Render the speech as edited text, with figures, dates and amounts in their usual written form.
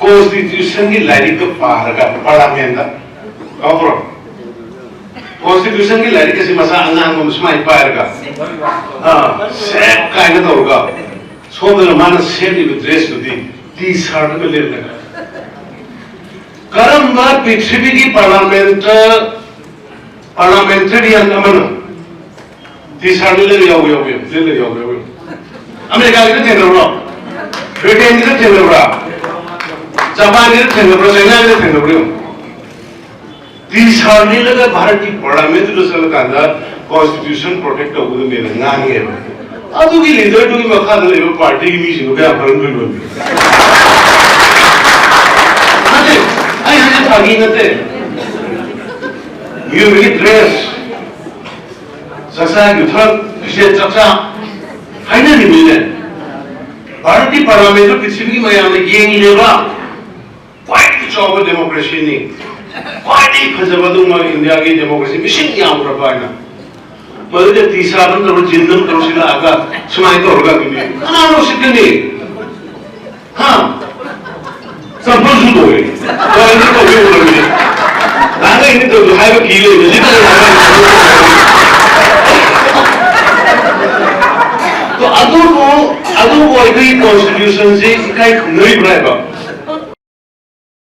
Constitution की like तो पार का पार्लियामेंट का कौन Constitution की लाइक किसी मसा अंगांग को मुस्माई पार का सेट काइना तो होगा सोमन माना सेट इब ड्रेस तो टी शर्ट में ले लगा करम बार पृथ्वी की पार्लियामेंट्रियन अमन टी शर्ट ले अमेरिका की तो टेंडर बड़ा ब्रिटेन की तो टेंडर बड़ा जापान की तो टेंडर बड़ा चाइना की तो टेंडर बड़ा टी शर्ट ले लगा भारत की पार्लियामेंट तो चल कांदा कॉन्स्टिट्यूशन प्रोटेक्ट हो तो मेरे नानी है अब की लीडर तो की मखा तो ये पार्टी की मीटिंग हो गया फरन कोई बोल अरे आई हमें भागी न थे you will dress ससा युद्ध विशेष चर्चा है ना नहीं मिले भारतीय पार्लियामेंट तो किसी भी मया में ये नहीं लेगा क्वाइट चौबे डेमोक्रेसी नहीं क्वाइट ही फजबदू में इंडिया की डेमोक्रेसी मिशन क्या हो रहा है ना मगर तीसरा बंद तो जिंदम तो सिला आगा सुनाई तो होगा कि नहीं ना वो सिद्धनी हाँ संपूर्ण शुद्ध हो गई तो इन्हीं को भी बोल रही है नाना इन्हीं तो जो है वो कीले जितना तो अदू को एक ही कॉन्स्टिट्यूशन से इकाई नहीं बनाएगा